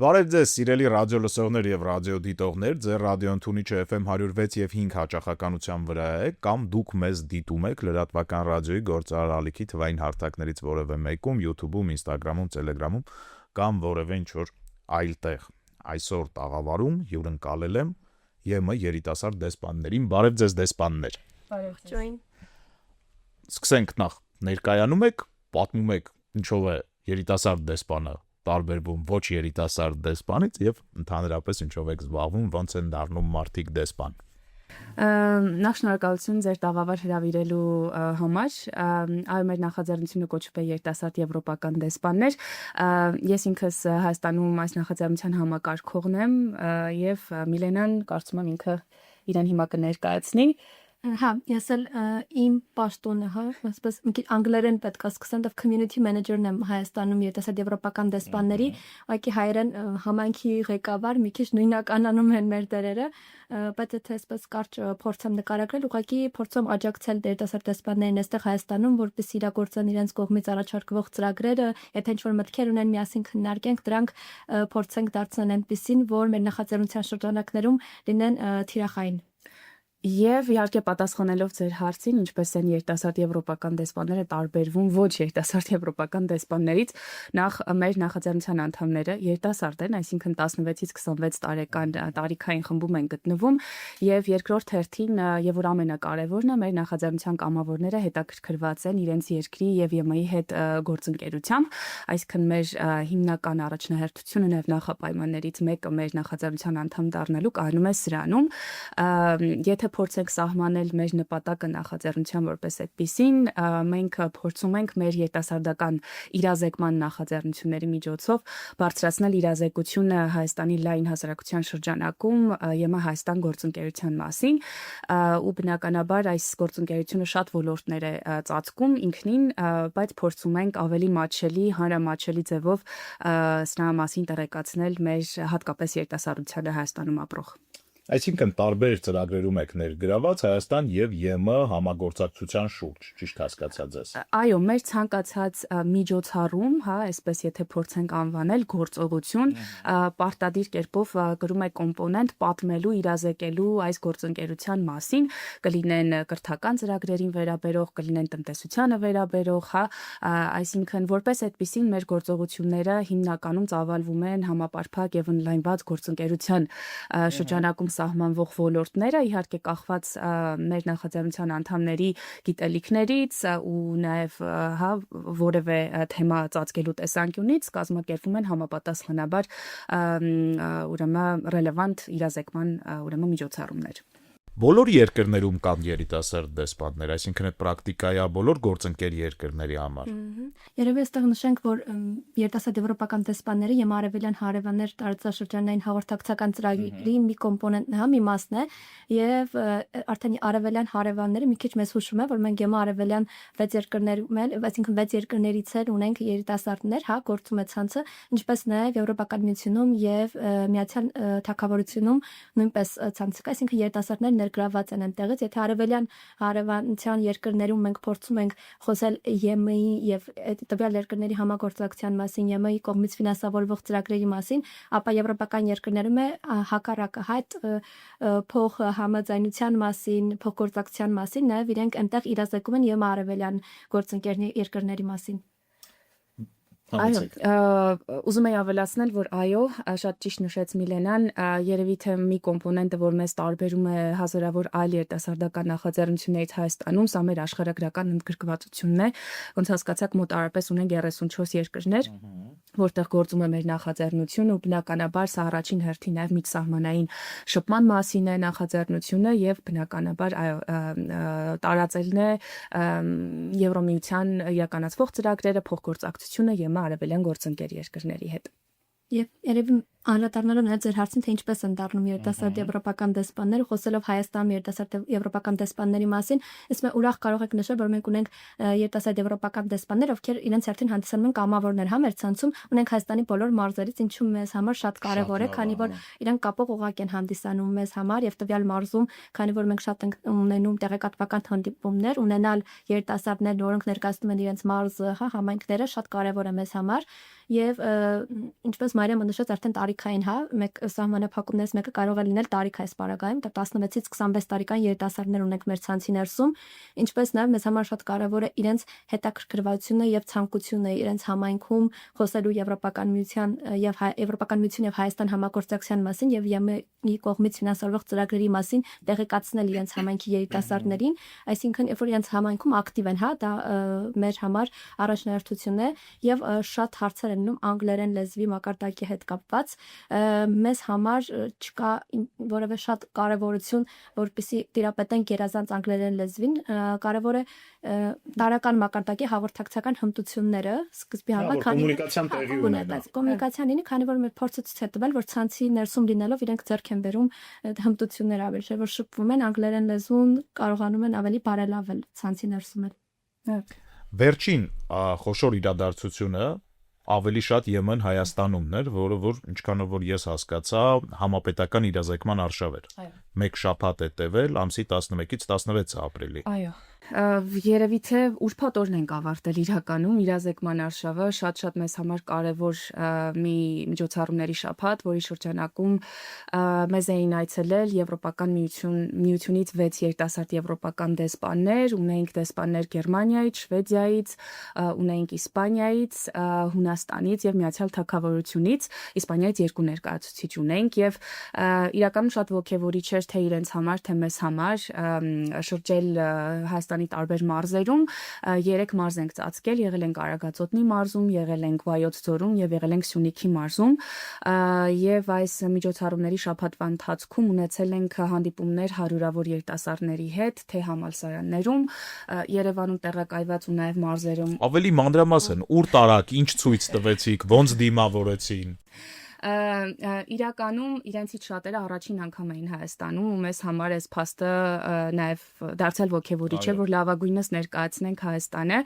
Բարև ձեզ, սիրելի ռադիո լսողներ եւ ռադիո դիտողներ, ձեր ռադիոն Թունիչը FM 106 եւ 5 հաճախականության վրա է, կամ դուք մեզ դիտում եք լրատվական ռադիոյի գործարար ալիքի թվային հարթակներից որևէ մեկում, YouTube-ում, Instagram-ում, Telegram-ում կամ որևէ ինչ-որ այլ տեղ։ Այսօր տաղավարում հյուրընկալել եմ ԵՄ երիտասարդ դեսպաններին։ Բարև ձեզ դեսպաններ։ Բարև ձեզ։ Սկսենք նախ, ներկայանում եք, պատմում եք ինչով է երիտասարդ դեսպանը տարբերվում ոչ երիտասարդ դեսպանից եւ ընդհանրապես ինչով եք զբաղվում, ոնց են դառնում մարդիկ դեսպան։ Նախ շնորհակալություն ձեր տաղավար հրավիրելու համար։ Այո, մեր նախաձեռնությունը կոչվում է երիտասարդ եվրոպական դեսպաններ։ Ես ինքս Հայաստանում այս նախաձեռնության համակարգողն եմ եւ Միլենան կարծում եմ ինքը իրեն հիմա կներկայացնի։ Հա, ես էլ իմ պաշտոնը, հա, ասես մի քիչ անգլերեն պետք է սկսեմ, դեռ community manager-ն եմ Հայաստանում երիտասարդ եվրոպական դեսպանների, ուղղակի հայերեն համայնքի ղեկավար, մի քիչ նույնականանում են մեր դերերը, բայց եթե այսպես կարճ փորձեմ նկարագրել, ուղղակի փորձում աջակցել երիտասարդ դեսպաններին այստեղ Հայաստանում, որպեսզի իրագործեն իրենց կողմից առաջարկվող ծրագրերը, եթե ինչ-որ մտքեր ունեն, միասին քննարկենք, դրանք փորձենք դարձնել այնպիսին, որ մեր նախաձեռնության շրջանակներում լինեն թիրախային։ Եվ իհարկե պատասխանելով ձեր հարցին, ինչպես են երիտասարդ եվրոպական դեսպանները տարբերվում ոչ երիտասարդ եվրոպական դեսպաններից, նախ մեր նախաձեռնության անդամները երիտասարդ են, այսինքն 16-ից 26 տարեկան տարիքային խմբում են գտնվում, եւ երկրորդ հերթին եւ որ ամենակարևորն է, մեր նախաձեռնության կամավորները հետաքրքրված են իրենց երկրի եւ ԵՄ-ի հետ գործընկերությամբ, այսինքն մեր հիմնական առաջնահերթությունը եւ նախապայմաններից մեկը մեր նախաձեռնության անդամ դառնալու կայանում է սրանում, եթե փորձենք սահմանել մեր նպատակը նախաձեռնության որպես այդպիսին, մենք փորձում ենք մեր երիտասարդական իրազեկման նախաձեռնությունների միջոցով բարձրացնել իրազեկությունը Հայաստանի լայն հասարակության շրջանակում ԵՄ Հայաստան գործընկերության մասին, ու բնականաբար այս գործընկերությունը շատ ոլորտներ է ծածկում ինքնին, բայց փորձում ենք ավելի մատչելի, հանրամատչելի ձևով սրա մասին տեղեկացնել մեր հատկապես երիտասարդությանը Հայաստանում ապրող։ Այսինքն տարբեր ծրագրերում եք ներգրաված Հայաստան եւ ԵՄ համագործակցության շուրջ, ճիշտ հասկացա ձեզ։ Այո, մեր ցանկացած միջոցառում, հա, այսպես եթե փորձենք անվանել գործողություն, պարտադիր կերպով գրում է կոմպոնենտ պատմելու, իրազեկելու այս գործընկերության մասին, կլինեն կրթական ծրագրերին վերաբերող, կլինեն տնտեսությանը վերաբերող, հա, այսինքն որպես այդպիսին մեր գործողությունները հիմնականում ծավալվում են համապարփակ եւ օնլայնված գործընկերության շրջանակում սահմանվող ոլորտները, իհարկե կախված մեր նախաձեռնության անդամների գիտելիքներից ու նաև հա որևէ թեմա ծածկելու տեսանկյունից կազմակերպվում են համապատասխանաբար ուրեմն ռելևանտ իրազեկման ուրեմն միջոցառումներ։ Բոլոր երկրներում կան երիտասարդ դեսպաններ, այսինքն այդ պրակտիկայա բոլոր գործընկեր երկրների համար։ Երևի այստեղ նշենք, որ երիտասարդ եվրոպական դեսպանները ԵՄ արևելյան հարևաններ տարածաշրջանային հաղորդակցական ծրագրի մի կոմպոնենտն է, մի մասն է, եւ արդեն արևելյան հարևանները մի քիչ մեզ հուշում է, որ մենք ԵՄ արևելյան 6 երկրներում էլ, այսինքն 6 երկրներից էլ ունենք երիտասարդներ, հա, գործում է ցանցը, ինչպես նաեւ Եվրոպական միությունում եւ Միացյալ Թագավորությունում նույնպես ցանց կա, այսինքն երիտասարդներ գրաված են այնտեղից, եթե արևելյան հարևանության երկրներում մենք փորձում ենք խոսել ԵՄ-ի եւ տվյալ երկրների համագործակցության մասին, ԵՄ-ի կողմից ֆինանսավորվող ծրագրերի մասին, ապա եվրոպական երկրներում է հակառակը, այդ փող համաձայնության մասին, փոխգործակցության մասին, նաեւ իրենք այնտեղ իրազեկում են ԵՄ արևելյան գործընկեր երկրների մասին։ Այո, ուզում եի ավելացնել, որ այո, շատ ճիշտ նշեց Միլենան, երևի թե մի կոմպոնենտը, որ մեզ տարբերում է հազարավոր այլ երիտասարդական նախաձեռնություններից Հայաստանում, սա մեր աշխարհագրական ընդգրկվածությունն է, ոնց հասկացաք մոտարապես ունենք 34 երկրներ, որտեղ գործում է մեր նախաձեռնությունը ու բնականաբար սա առաջին հերթին նաև միջսահմանային շփման մասին է նախաձեռնությունը եւ բնականաբար այո տարածելն է Եվրոմիության իրականացվող ծրագրերը, փոխգործակցությունը ԵՄ արևելյան գործընկեր երկրների հետ։ Եվ երևի անդրադառնալով նաև ձեր հարցին, թե ինչպես են դառնում երիտասարդ եվրոպական դեսպանները, խոսելով Հայաստանում երիտասարդ եվրոպական դեսպանների մասին, ես ուրախ կարող եք նշել, որ մենք ունենք երիտասարդ եվրոպական դեսպաններ, ովքեր իրենց հերթին հանդիսանում են կամավորներ, հա, մեր ցանցում ունենք Հայաստանի բոլոր մարզերից, ինչու մեզ համար շատ կարևոր է, քանի որ իրենք կապող օղակ են հանդիսանում մեզ համար եւ տվյալ մարզում, քանի որ մենք շատ ենք ունենում տեղեկատվական հանդիպումներ, ունենալ երիտասարդներ, որոնք ներկայացնում են իրենց մարզը, հա, համայնքները շատ կարևոր է մեզ համար։ եւ ինչպես Մարիամը նշեց, արդեն տարիքային, հա, մեկ սահմանափակումներից մեկը կարող է լինել տարիքային սպառակայում, 16-ից 26 տարեկան երիտասարդներ ունենք մեր ցանցի ներսում, ինչպես նաեւ մեզ համար շատ կարեւոր է իրենց հետաքրքրվածությունը եւ ցանկությունը իրենց համայնքում խոսելու Եվրոպական միության եւ Եվրոպական միություն եւ Հայաստան համագործակցության մասին եւ ԵՄ-ի կողմից ֆինանսավորվող ծրագրերի մասին տեղեկացնել իրենց համայնքի երիտասարդներին, այսինքն երբ որ իրենց համայնքում ակտիվ են, հա, դա մեր համար առաջնահերթություն է եւ շատ հարցեր են լինում անգլերեն լեզվի մակարդակի հետ կապված, մեզ համար չկա որևէ շատ կարեւորություն, որպեսզի տիրապետենք երազանց անգլերեն լեզվին, կարեւոր է տարական մակարդակի հաղորդակցական հմտությունները սկզբի համար կոմունիկացիան տեղի ունենա։ Կոմունիկացիան լինի, քանի որ մեր փորձը ցույց է տվել, որ ցանցի ներսում լինելով իրենք ձեռք են բերում հմտություններ ավելի, չէ՞ որ շփվում են անգլերեն լեզուն, կարողանում են ավելի բարելավել ցանցի ներսում էլ։ Վերջին խոշոր իրադարձությունը ավելի շատ ԵՄ Հայաստանումն էր, որը որ ինչքանով որ ես հասկացա, համապետական իրազեկման արշավ էր։ Մեկ շաբաթ է տևել, ամսի 11-ից 16 ապրիլի։ Այո։ Երևի թե ուրբաթ օրն ենք ավարտել իրականում իրազեկման արշավը, շատ մեզ համար կարևոր մի միջոցառումների շաբաթ, որի շրջանակում մեզ էին այցելել Եվրոպական միությունից 6 երիտասարդ եվրոպական դեսպաններ, ունեինք դեսպաններ Գերմանիայից, Շվեդիայից, ունեինք Իսպանիայից, Հունաստանից եւ Միացյալ Թագավորությունից, Իսպանիայից 2 ներկայացուցիչ ունեինք եւ իրականում շատ ողջևորիչ էր թե իրենց համար, թե մեզ համար շրջել Հայաստանի տարբեր մարզերում 3 մարզ ենք ծածկել, եղել ենք Արագածոտնի մարզում, եղել ենք Վայոց ձորում եւ եղել ենք Սյունիքի մարզում եւ այս միջոցառումների շաբաթվա ընթացքում ունեցել ենք հանդիպումներ հարյուրավոր երիտասարդների հետ, թե համալսարաններում, Երևանում տեղակայված ու նաեւ մարզերում։ Ավելի մանրամասն ուր տարակ, ինչ ցույց տվեցիք, ոնց դիմավորեցին։ Իրականում իրենցից շատերը առաջին անգամ էին Հայաստանում ու մեզ համար այս փաստը նաև դարձել ոգևորիչ է, որ լավագույնս ներկայացնենք Հայաստանը։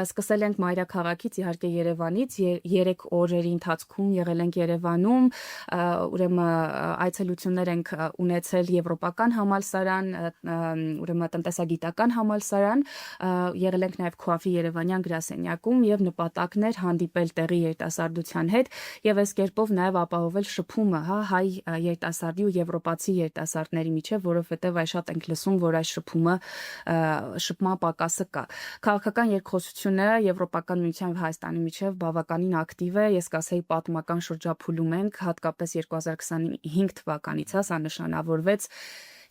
Սկսել ենք մայրաքաղաքից, իհարկե Երևանից, 3 օրերի ընթացքում եղել ենք Երևանում, ուրեմն այցելություններ ենք ունեցել Եվրոպական համալսարան, ուրեմն տնտեսագիտական համալսարան, եղել ենք նաև Քուաֆի Երևանյան գրասենյակում եւ նպատակն էր հանդիպել տեղի երիտասարդության հետ եւ այս կերպով նաև ապահովել շփումը, հա, հայ երիտասարդի ու եվրոպացի երիտասարդների միջև, որովհետև այ շատ ենք լսում, որ այս շփման պակասը կա։ Քաղաքական երկխոսությունը Եվրոպական միության եւ Հայաստանի միջև բավականին ակտիվ է, ես կասեի պատմական շրջափուլում ենք, հատկապես 2025 թվականից, հա, սա նշանավորվեց,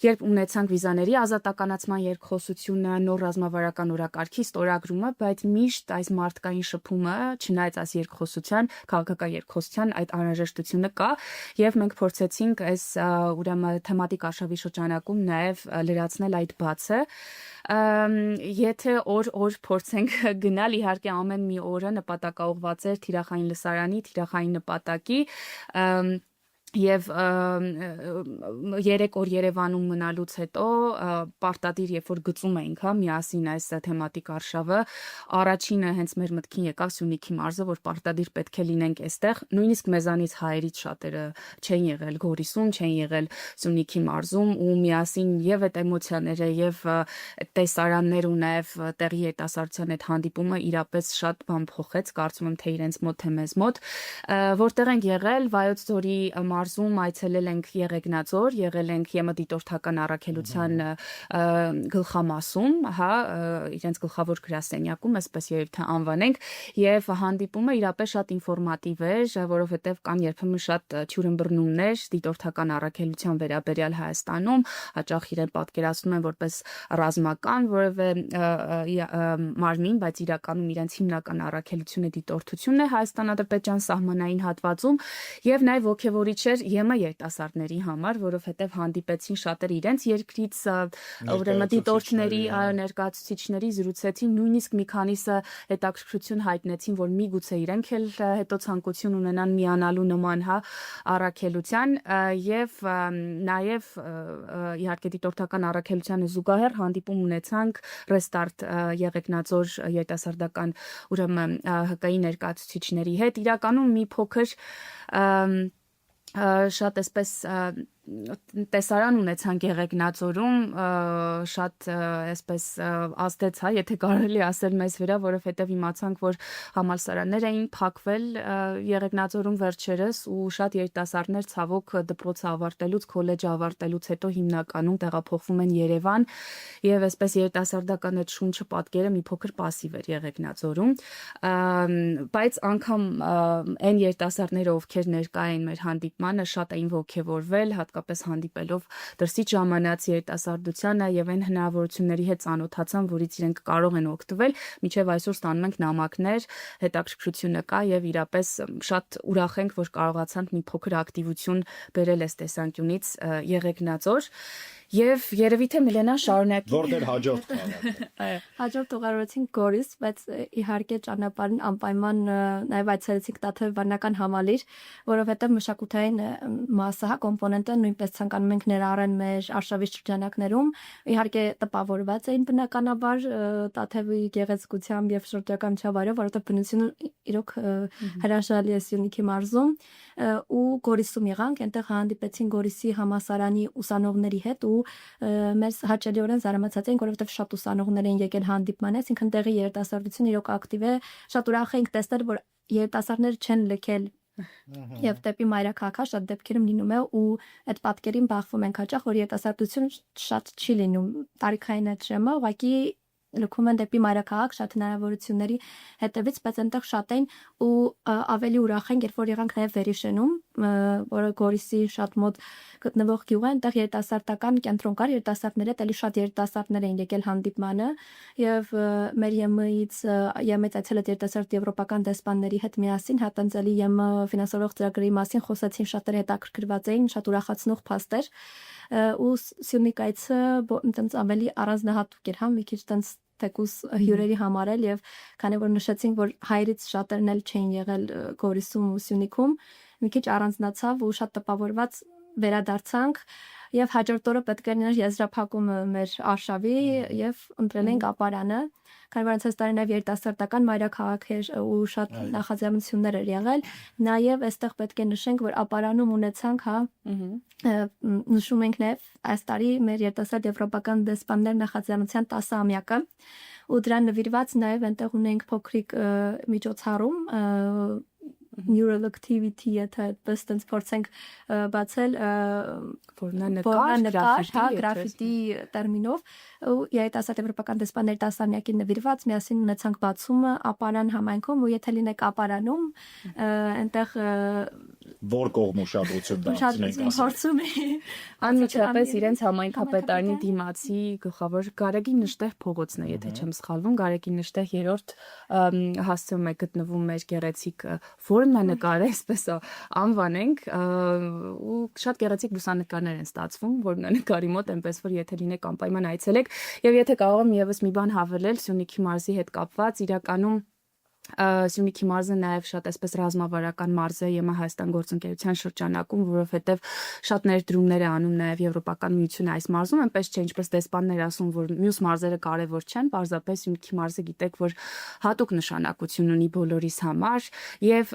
երբ ունեցանք վիզաների ազատականացման երկխոսությունը, նոր ռազմավարական օրակարգի ստորագրումը, բայց միշտ այս մարդկային շփումը, չնայած այս երկխոսության, քաղաքական երկխոսության այդ անհրաժեշտությունը կա, եւ մենք փորձեցինք այս ուրեմն թեմատիկ արշավի շրջանակում նաեւ լրացնել այդ բացը։ Եթե օր փորձենք գնալ, իհարկե ամեն մի օրը նպատակաուղղված էր թիրախային լսարանի, թիրախային նպատակի Եվ 3 օր Երևանում մնալուց հետո պարտադիր երբ որ գծում էինք, հա, միասին այս թեմատիկ արշավը, առաջինը հենց մեր մտքին եկավ Սյունիքի մարզը, որ պարտադիր պետք է լինենք այստեղ, նույնիսկ մեզանից հայերից շատերը չեն եղել Գորիսում, չեն եղել Սյունիքի մարզում ու միասին եւ այդ էմոցիաները եւ տեսարաններ ու նաեւ տեղի երիտասարդության հետ հանդիպումը իրապես շատ բան փոխեց, կարծում եմ թե իրենց մոտ թե մեզ մոտ, որտեղ ենք եղել Վայոց ձորի մարզում այցելել ենք Եղեգնաձոր, եղել ենք ԵՄ դիտորդական առաքելության գլխամասում, հա, իրենց գլխավոր գրասենյակում, այսպես երբ թե անվանենք, եւ հանդիպումը իրապես շատ ինֆորմատիվ էր, որովհետեւ կան երբեմն շատ թյուրըմբռնումներ դիտորդական առաքելության վերաբերյալ Հայաստանում, հաճախ իրեն պատկերացնում են որպես ռազմական որևէ մարմին, բայց իրականում իրենց հիմնական առաքելությունը դիտորդությունն է Հայաստան-Ադրբեջան սահմանային հատվածում եւ նաեւ ոգևորիչ ԵՄ երիտասարդների համար, որովհետև հանդիպեցին շատեր իրենց երկրից, ուրեմն դիտորդների ներկայացուցիչների զրուցեցին, նույնիսկ մի քանիսը հետաքրքրություն հայտնեցին, որ միգուցե իրենք էլ հետո ցանկություն ունենան միանալու նման, հա, առաքելության եւ նաեւ իհարկե դիտորդական առաքելությանը զուգահեռ հանդիպում ունեցանք Restart Եղեգնաձոր երիտասարդական ուրեմն ՀԿ-ի ներկայացուցիչների հետ, իրականում մի փոքր շատ այսպես տեսարան ունեցանք Եղեգնաձորում, շատ այսպես ազդեց, հա, եթե կարելի ասել մեզ վրա, որովհետև իմացանք, որ համալսարաններ էին փակվել Եղեգնաձորում վերջերս ու շատ երիտասարդներ ցավոք դպրոցը ավարտելուց, քոլեջը ավարտելուց հետո հիմնականում տեղափոխվում են Երևան եւ այսպես երիտասարդական այդ շունչը պատկերը մի փոքր пассив էր Եղեգնաձորում, բայց անգամ այն երիտասարդները, ովքեր ներկա էին մեր հանդիպմանը, շատ էին ոգևորվել, հատկապես հանդիպելով դրսից ժամանած երիտասարդությանը եւ այն հնարավորությունների հետ ծանոթացան, որից իրենք կարող են օգտվել, մինչեւ այսօր ստանում ենք նամակներ, հետաքրքրությունը կա եւ իրապես շատ ուրախ ենք, որ կարողացանք մի փոքր ակտիվություն բերել այս տեսանկյունից Եղեգնաձոր եւ երևի թե Միլենան շարունակի Որտեղ հաջորդ քաղաքը։ Այո, Հաջորդ ուղղորդին Գորիս, բայց իհարկե ճանապարհին անպայման նաև այցելեցինք Տաթևանական համալիր, որովհետև մշակութային մասը, հա, կոմպոնենտը նույնպես ցանկանում ենք ներառել մեր արշավի շրջանակներում։ Իհարկե տպավորված էին բնականաբար Տաթևի գեղեցկությամբ եւ շրջակա միջավայրով, որովհետև բնությունը իրոք հրաշալի է Սյունիքի մարզում ու Գորիսում եղանք, այնտեղ հանդիպեցին Գորիսի համալսարանի ուսանողների հետ ու մեզ հաճելիորեն զարմացած էին, որովհետև շատ ուսանողներ են եկել հանդիպման, այսինքն տեղի երիտասարդությունը իրոք ակտիվ է, շատ ուրախ ենք տեսնել, որ երիտասարդները չեն լքել եւ դեպի մայրաքաղաք շատ դեպքերում լինում է ու այդ պատկերին բախվում ենք հաճախ, որ երիտասարդություն շատ չի լինում, տարիքային այդ ժամը ուղղակի լքում են դեպի մայրաքաղաք շատ հնարավորությունների հետևից, բայց այնտեղ շատ էին ու ավելի ուրախ ենք, երբ որ եղանք նաև Վերիշենում, որը Գորիսի շատ մոտ գտնվող գյուղ է, այնտեղ երիտասարդական կենտրոն կար, երիտասարդները էլի շատ երիտասարդներ էին եկել հանդիպմանը եւ մեր ԵՄ-ից այցելած երիտասարդ եվրոպական դեսպանների հետ միասին հատանցելի ԵՄ ֆինանսավորող ծրագրերի մասին խոսեցին, շատերը հետաքրքրված էին, շատ ուրախացնող փաստ էր ու Սյունիքայցը այնտենց ավելի առանձնահատուկ էր, հա, մի քիչ այնտենց թեկուս հյուրերի համար էլ եւ քանի որ նշեցինք, որ հայրից շատերն էլ չէին եղել Գորիսում ու Սյունիքում, մի քիչ առանձնացավ ու շատ տպավորված վերադարձանք եւ հաջորդ օրը պետք է լիներ եզրափակումը մեր արշավի եւ ընտրել ենք ապարանը, քանի որ անցած տարի նաեւ երիտասարդական մայրաքաղաք էր ու շատ նախաձեռնություններ էր եղել, նաեւ այստեղ պետք է նշենք, որ ապարանում ունեցանք, հա, նշում ենք նաեւ այս տարի մեր երիտասարդ եվրոպական դեսպաններ նախաձեռնության 10-ամյակը ու դրան նվիրված նաեւ այնտեղ ունենք փոքրիկ միջոցառում neural activity եթե այդպես տենց փորձենք բացել նկար, հա, գրաֆիտի տերմինով ու երիտասարդ եվրոպական դեսպանների 10-ամյակին նվիրված միասին ունեցանք բացումը ապարան համայնքում ու եթե լինեք ապարանում այնտեղ Որ կողմ ուշադրություն դարձնենք փորձում է անմիջապես իրենց համայնքապետարանի դիմացի գլխավոր Գարեգին Նշտեղ փողոցն է, եթե չեմ սխալվում, Գարեգին Նշտեղ 3-րդ հասցեում է գտնվում մեր գեղեցիկ ֆորումն նկարը, այսպես անվանենք, ու շատ գեղեցիկ լուսանկարներ են ստացվում, որ նկարի մոտ, այնպես որ եթե լինեք անպայման այցելեք, եւ եթե կարող եմ եւս մի բան հավելել Սյունիքի մարզի հետ կապված, իրականում Սյունիքի մարզը նաև շատ այսպես ռազմավարական մարզ է ԵՄ Հայաստան գործընկերության շրջանակում, որովհետև շատ ներդրումներ է անում նաև Եվրոպական միությունը այս մարզում, այնպես չէ, ինչպես դեսպաններ ասում, որ մյուս մարզերը կարևոր չեն, պարզապես Սյունիքի մարզը գիտեք, որ հատուկ նշանակություն ունի բոլորիս համար, եւ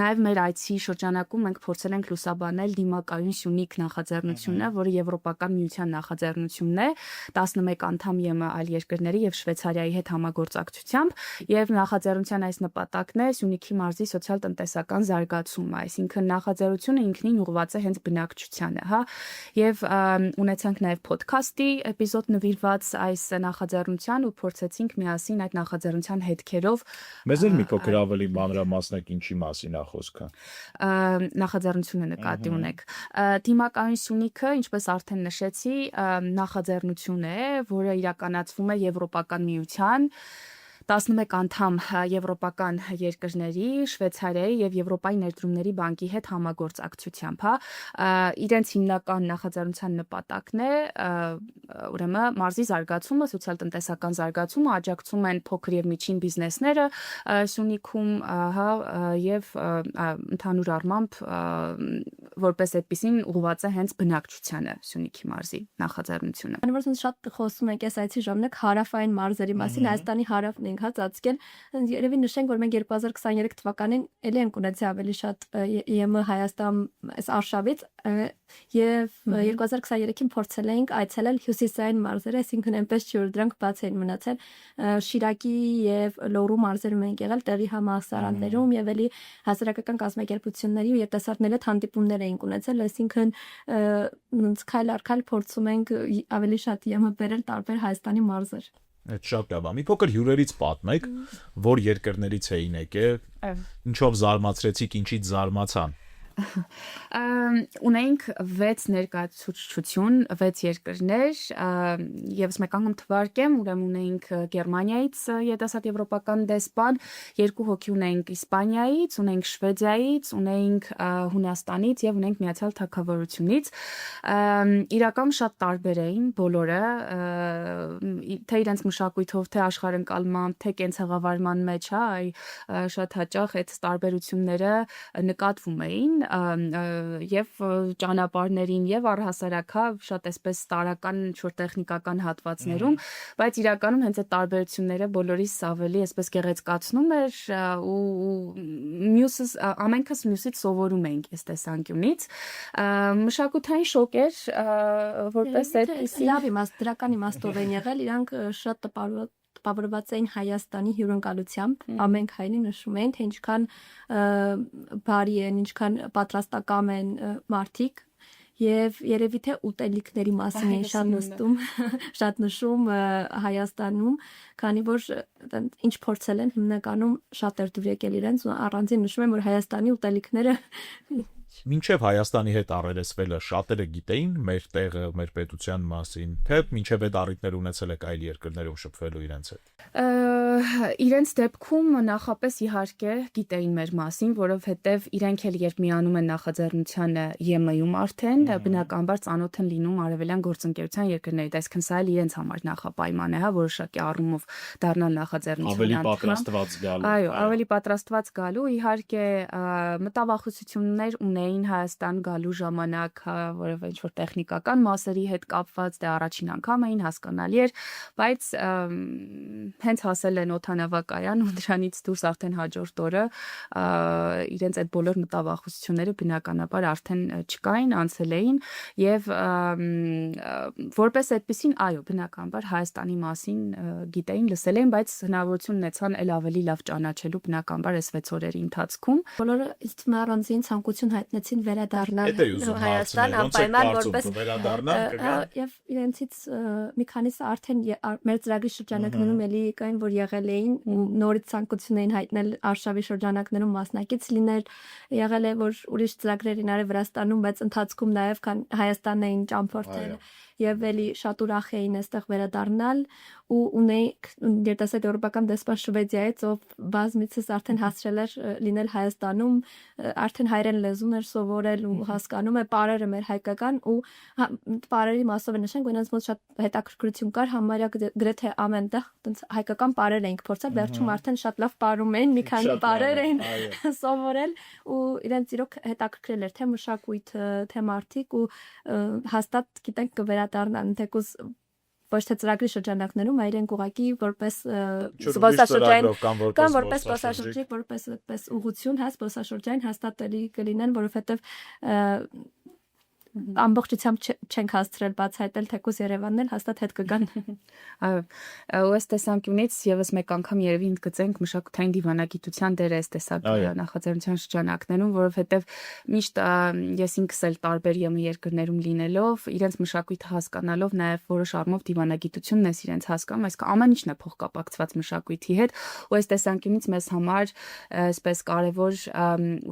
նաև մեր այցի շրջանակում մենք փորձել ենք լուսաբանել դիմակայուն Սյունիք նախաձեռնությունը, որը Եվրոպական միության նախաձեռնությունն է, 11 անդամ ԵՄ այլ երկրների եւ Շվեյցարիայի հետ համագործակցությամբ եւ նախաձեռնության այս նպատակն է Սյունիքի մարզի սոցիալ-տնտեսական զարգացումը, այսինքն նախաձեռնությունը ինքնին ուղղված է հենց բնակչությանը, հա, եւ ունեցանք նաեւ ոդքասթի էպիզոդ նվիրված այս նախաձեռնության ու փորձեցինք միասին այդ նախաձեռնության հետքերով Մեզ էլ մի փոքր ավելի մանրամասնեք ինչի մասին է խոսքը։ Նախաձեռնությունը նկատի ունեք։ Դիմակայուն Սյունիքը, ինչպես արդեն նշեցի, նախաձեռնություն է, որը իրականացվում է Եվրոպական միության 11 անդամ եվրոպական երկրների, Շվեյցարիայի եւ Եվրոպայի ներդրումների բանկի հետ համագործակցությամբ, հա, իրենց հիմնական նախաձեռնության նպատակն է, ուրեմն մարզի զարգացումը, սոցիալ-տնտեսական զարգացումը, աջակցում են փոքր եւ միջին բիզնեսները Սյունիքում, հա, եւ ընդհանուր առմամբ որպես այդպեսին ուղղված է հենց բնակչությանը Սյունիքի մարզի նախաձեռնությունը։ Անվերսն շատ խոսում ենք այս այցի ժամանակ հարավային մարզերի մասին, Հայաստանի հարավն ենք հա ծածկել երևի նշենք որ մենք 2023 թվականին ելի ենք ունեցել ավելի շատ ԵՄ Հայաստան այս արշավից եւ 2023-ին փորձել էինք այցելել հյուսիսային մարզերը, այսինքն այնպես չի որ դրանք բաց էին մնացել Շիրակի եւ Լոռու մարզերում ենք եղել տեղի համալսարաններում եւ էլի հասարակական կազմակերպությունների ու երիտասարդների հետ հանդիպումներ էինք ունեցել, այսինքն քայլ առ քայլ փորձում ենք ավելի շատ ԵՄ բերել տարբեր Հայաստանի մարզեր։ Այդ շատ լավ է։ Մի փոքր հյուրերից պատմեք, որ երկրներից էին եկել, ինչով զարմացրեցիք, ինչից զարմացան։ Ունենք 6 ներկայացուցչություն, 6 երկրներ, եւս մեկ անգամ թվարկեմ, ուրեմն ունենք Գերմանիայից երիտասարդ եվրոպական դեսպան, 2 հոգի ունենք Իսպանիայից, ունենք Շվեդիայից, ունենք Հունաստանից եւ ունենք Միացյալ Թագավորությունից։ Իրական շատ տարբեր էին բոլորը, թե իրենց մշակույթով, թե աշխարհընկալմամբ, թե կենցաղավարման մեջ, հա, շատ հաճախ այդ տարբերությունները նկատվում էին եւ ճանապարհներին եւ առհասարակա շատ այսպես տարական շուտ տեխնիկական հատվածներում, բայց իրականում հենց այդ տարբերությունները բոլորիս ավելի այսպես գեղեցկացնում էր ու մյուսս ամենքս մյուսից սովորում էինք այս տեսանկյունից։ Մշակութային շոկ էր որպես այդպիսի լավ իմաստ դրական իմաստով են եղել, իրանք շատ տպավորված էին Հայաստանի հյուրընկալությամբ, ամենք հայնի նշում էին, թե ինչքան բարի են, ինչքան պատրաստակամ են մարդիկ եւ երևի թե ուտելիքների մասին են շատ նշում Հայաստանում, քանի որ ինչ փորձել են հիմնականում շատ դուր եկել իրենց ու առանձին նշում են որ Հայաստանի ուտելիքները Մինչև Հայաստանի հետ առերեսվելը շատերը գիտեին մեր տեղը, մեր պետության մասին, թե մինչև այդ առիթներ ունեցել եք այլ երկրներում շփվելու իրենց հետ։ Իրենց դեպքում նախապես իհարկե գիտեին մեր մասին, որովհետև իրենք էլ երբ միանում են նախաձեռնությանը ԵՄ-ում արդեն բնականաբար ծանոթ են լինում արևելյան գործընկերության երկրներից, այսինքն սա էլ իրենց համար նախապայման է, հա, որոշակի առումով դառնալ նախաձեռնության ավելի պատրաստված գալու։ Այո, ավելի պատրաստված գալու, իհարկե մտավախություններ ունեին Հայաստան գալու ժամանակ, որով ինչ-որ տեխնիկական մասերի հետ կապված, դե առաջին անգամ էին, հասկանալի էր, բայց հենց հասել են օդանավակայան ու դրանից դուրս արդեն հաջորդ օրը իրենց այդ բոլոր մտավախությունները բնականաբար արդեն չկային, անցել էին եւ որպես այդպեսին, այո, բնականաբար Հայաստանի մասին գիտեին, լսել էին, բայց հնարավորություն ունեցան էլ ավելի լավ ճանաչելու բնականաբար այս 6 օրերի ընթացքում։ Բոլորը ըստ առանձին ցանկություն հայտնեցին վերադառնալ Հայաստան անպայման որպես վերադառնալ եւ իրենցից մի քանիսը արդեն մեր ծրագրի շրջանակներում էլի կային որ եղել էին ու նորից ցանկություն էին հայտնել արշավի շրջանակներում մասնակից լինել, եղել է որ ուրիշ ծրագրեր են արել Վրաստանում, բայց ընթացքում նաեւ կան Հայաստանն էին ճամփորդել եւ էլի շատ ուրախ էին այստեղ վերադառնալ ու ունեին երիտասարդ եվրոպական դեսպան Շվեդիայից ով բազմիցս արդեն հասցրել էր լինել Հայաստանում, արդեն հայերեն լեզուն էր սովորել ու հասկանում է պարերը մեր հայկական ու պարերի մասով նշենք որ ինձ մոտ շատ հետաքրքրություն կար համարյա գրեթե ամենտեղ տենց հայկական պարեր էինք փորձել վերջում արդեն շատ լավ պարում էին մի քանի պարեր էին սովորել ու իրենց իրոք հետաքրքրել էր թե մշակույթը թե մարդիկ ու հաստատ գիտենք կվերադառնան թեկուզ ոչ թե ծրագրի շրջանակներում, այլ են ուղղակի որպես զբոսաշրջային կամ որպես զբոսաշրջիկ, որպես ուղղություն, հա, զբոսաշրջային հաստատ էլի կլինեն, որովհետև ամբողջությամբ չենք հասցրել բացահայտել թեկուզ Երևանն էլ հաստատ հետ կգան։ Այո, ըստ տեսանկյունից եւս մեկ անգամ երևի ընդգծենք մշակութային դիվանագիտության դերը այս տեսակ նախաձեռնության շրջանակներում, որովհետեւ միշտ ես ինքս էլ տարբեր երկրներում լինելով, իրենց մշակույթը հասկանալով նաեւ որոշ առումով դիվանագիտությունն էս իրենց հասկանում, այսինքն ամեն ինչն է փոխկապակցված մշակույթի հետ, ու այս տեսանկյունից մեզ համար այսպես կարևոր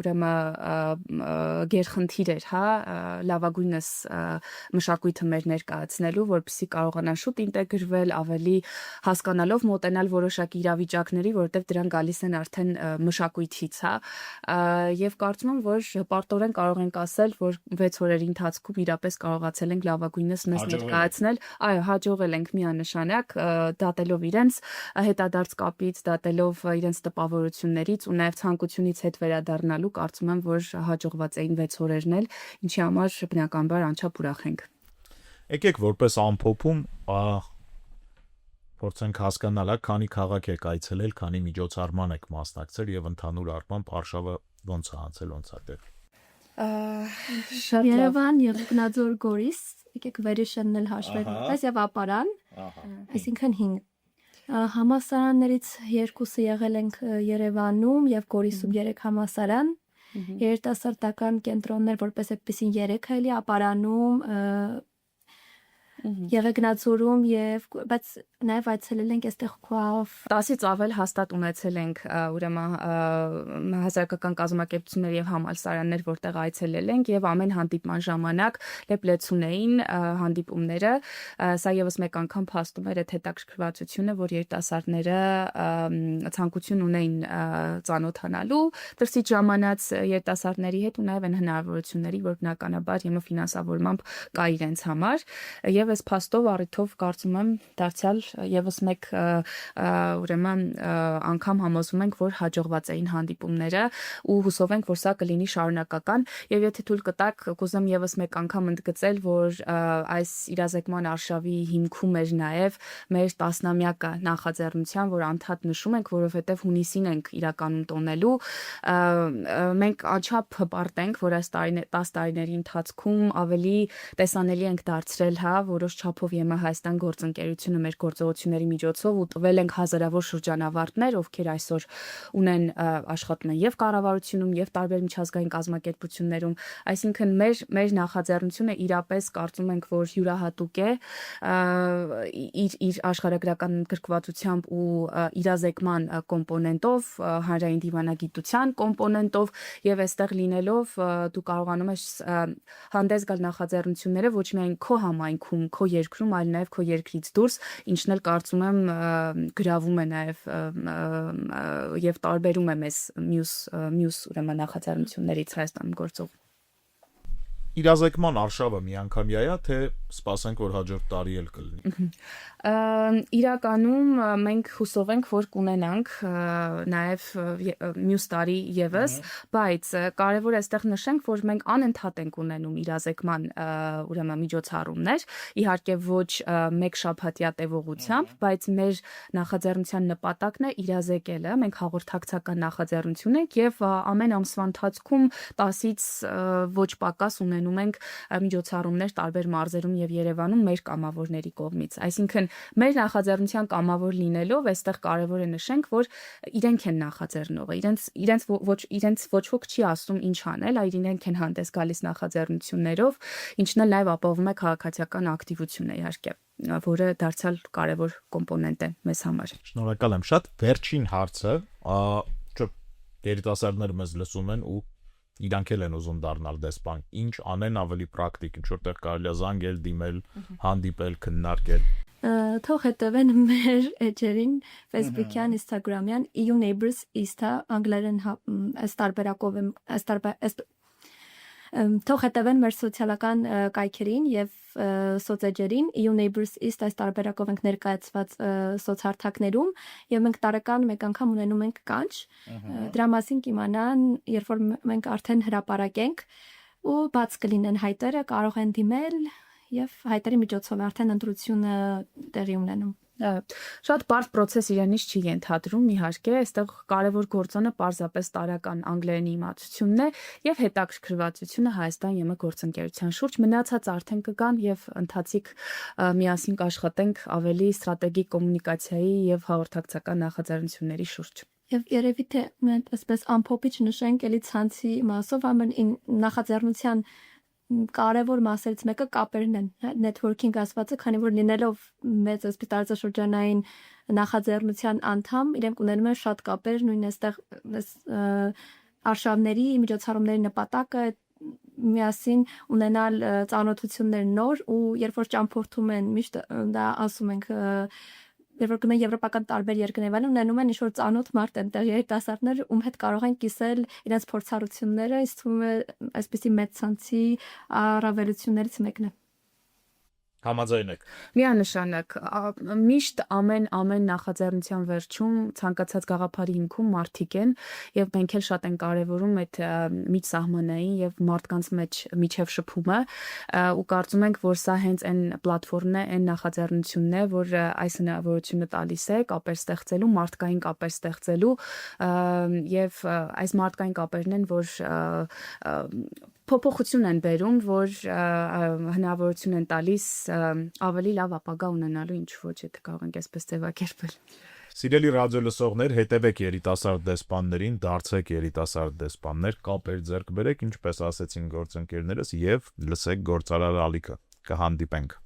ուրեմն գերխնդիր էր, հա, լավագույնս մշակույթը մեր ներկայացնելու, որպեսզի կարողանան շուտ ինտեգրվել, ավելի հասկանալով մոտենալ որոշակի իրավիճակների, որովհետև դրանք գալիս են արդեն մշակույթից, հա, եւ կարծում եմ, որ հպարտորեն կարող ենք ասել, որ 6 օրերի ընթացքում իրապես կարողացել ենք լավագույնս մեզ ներկայացնել, այո, հաջողել ենք միանշանակ, դատելով իրենց հետադարձ կապից, դատելով իրենց տպավորություններից ու նաեւ ցանկությունից հետ վերադառնալու, կարծում եմ, որ հաջողված էին 6 օրերն էլ, ինչի համար բնականաբար անչափ ուրախ ենք։ Եկեք որպես ամփոփում փորձենք հասկանալ, քանի քաղաք եք այցելել, քանի միջոցառման եք մասնակցել եւ ընդհանուր առմամբ արշավը ոնց է անցել, ոնց է դեր։ Երևան, Եղեգնաձոր, Գորիս, եկեք վերիշննել հաշվեր, պես եւ Ապարան, այսինքն 5 համասարաններից 2-ը եղել ենք Երևանում եւ Գորիսում 3 համասարան, երիտասարդական կենտրոններ, որպես այդպեսին 3 էլի Ապարանում, Եղեգնաձորում եւ բայց նաեւ այցելել ենք այստեղ Քուավ 10-ից ավել հաստատ ունեցել ենք ուրեմն հասարակական կազմակերպություններ եւ համալսարաններ, որտեղ այցելել ենք եւ ամեն հանդիպման ժամանակ լեփլեցուն էին հանդիպումները, սա եւս մեկ անգամ փաստում էր այդ հետաքրքրվածությունը, որ երիտասարդները ցանկություն ունեին ծանոթանալու դրսից ժամանած երիտասարդների հետ ու նաեւ այն հնարավորությունների, որ բնականաբար ԵՄ ֆինանսավորմամբ կա իրենց համար եւ այս փաստով առիթով կարծում եմ դարձյալ եւս մեկ ուրեմն անգամ համոզվում ենք, որ հաջողված էին հանդիպումները ու հուսով ենք, որ սա կլինի շարունակական եւ եթե թույլ կտակ կուզեմ եւս մեկ անգամ ընդգծել, որ այս իրազեկման արշավի հիմքում էր նաեւ մեր 10-ամյակը նախաձեռնության, որ անդադ նշում ենք, որովհետեւ հունիսին ենք իրականում տոնելու մենք անչափ հպարտ ենք, որ այս 10 տարիների ընթացքում ավելի տեսանելի ենք դարձրել, հա, որոշ չափով ԵՄ Հայաստան գործընկերությունը մեր գործողությունների միջոցով ու տվել ենք հազարավոր շրջանավարտներ, ովքեր այսօր ունեն աշխատում են եւ կառավարությունում եւ տարբեր միջազգային կազմակերպություններում, այսինքն մեր նախաձեռնությունը իրապես կարծում ենք, որ յուրահատուկ է իր աշխարհագրական գրկվածությամբ ու իրազեկման կոմպոնենտով, հանրային դիվանագիտության կոմպոնենտով եւ այստեղ լինելով դու կարողանում ես հանդես գալ նախաձեռնությունները ոչ միայն քո համայնքում, քո երկրում, այլ նաև քո երկրից դուրս, ինչն էլ կարծում եմ գրավում է նաև եւ տարբերում է մեզ մյուս ուրեմն նախաձեռնություններից Հայաստանում գործող։ Իրազեկման արշավը միանգամյա է, թե սպասենք, որ հաջորդ տարի էլ կլինի։ Իրականում մենք հուսով ենք, որ կունենանք նաև մյուս տարի եւս, բայց կարևոր է այստեղ նշենք, որ մենք անընդհատ ենք ունենում իրազեկման ուրեմն միջոցառումներ, իհարկե ոչ մեկ շաբաթյա տևողությամբ, բայց մեր նախաձեռնության նպատակն է իրազեկելը, մենք հաղորդակցական նախաձեռնություն ենք եւ ամեն ամսվա ընթացքում 10-ից ոչ պակաս ունենում ենք միջոցառումներ տարբեր մարզերում եւ Երևանում մեր կամավորների կողմից, այսինքն մեր նախաձեռնության կամավոր լինելով, այստեղ կարևոր է նշենք, որ իրենք են նախաձեռնողը, իրենց ոչ ոք չի ասում ինչ անել, այլ իրենք են հանդես գալիս նախաձեռնություններով, ինչն էլ նաև ապահովում է քաղաքացիական ակտիվությունը իհարկե, որը դարձյալ կարևոր կոմպոնենտ է մեզ համար։ Շնորհակալ եմ շատ։ Վերջին հարցը, երիտասարդները մեզ լսում են ու իրանք էլ են ուզում դառնալ դեսպան։ Ինչ անեն ավելի պրակտիկ, ինչ որտեղ կարելի է զանգել, դիմել, հանդիպել, քննարկել։ Թող հետևեն մեր էջերին Facebook-յան, Instagram-յան EU Neighbors East-ը անգլերեն այս տարբերակով թող հետևեն մեր սոցիալական կայքերին եւ սոցեջերին EU Neighbors East այս տարբերակով ենք ներկայացված սոցհարթակներում եւ մենք տարեկան մեկ անգամ ունենում ենք կանչ դրա մասին կիմանան երբ որ մենք արդեն հրապարակենք ու բաց կլինեն հայտերը կարող են դիմել եւ հայտերի միջոցով արդեն ընտրությունը տեղի ունենում Շատ բարդ process իրանից չի ենթադրում իհարկե, այստեղ կարևոր գործոնը պարզապես տարական անգլերենի իմացությունն է եւ հետաքրքրվածությունը Հայաստան ԵՄ գործընկերության շուրջ մնացած արդեն կգան եւ ընթացիկ միասին կաշխատենք ավելի ստրատեգիկ կոմունիկացիայի եւ հաղորդակցական նախաձեռնությունների շուրջ։ Եվ երևի թե մենք այսպես ամփոփիչ նշենք էլի ցանցի մասով ամեն նախաձեռնության կարևոր մասերից մեկը կապերն են, networking ասվածը, քանի որ լինելով մեծ այսպես տարածաշրջանային նախաձեռնության անդամ, իրենք ունենում են շատ կապեր, նույն այստեղ արշավների, միջոցառումների նպատակը միասին ունենալ ծանոթություններ նոր ու երբ որ ճամփորդում են միշտ դա ասում ենք երբ որ գնում են եվրոպական տարբեր երկրներ ունենում են ինչ-որ ծանոթ մարդ այնտեղ երիտասարդներ ում հետ կարող են կիսել իրենց փորձառությունները, ինձ թվում է այսպեսի մեծ ցանցի առավելություններից մեկն է։ Համաձայն եք։ Միանշանակ միշտ ամեն նախաձեռնության վերջում ցանկացած գաղափարի հիմքում մարդիկ են եւ մենք էլ շատ են կարեւորում այդ միջսահմանային եւ մարդկանց միջև շփումը ու կարծում ենք, որ սա հենց այն պլատֆորմն է, այն նախաձեռնությունն է, որ այս հնարավորությունը տալիս է կապեր ստեղծելու, մարդկային կապեր ստեղծելու եւ այս մարդկային կապերն են, որ փոփոխություն են բերում, որ հնարավորություն են տալիս ավելի լավ ապագա ունենալու, ինչ ոչ, եթե կարող ենք այսպես ձևակերպել։ Սիրելի ռադիո լսողներ, հետևեք երիտասարդ դեսպաններին, դարձեք երիտասարդ դեսպաններ, կապեր ձեռք բերեք, ինչպես ասեցին գործընկերներս, եւ լսեք գործարար ալիքը։ Կհանդիպենք։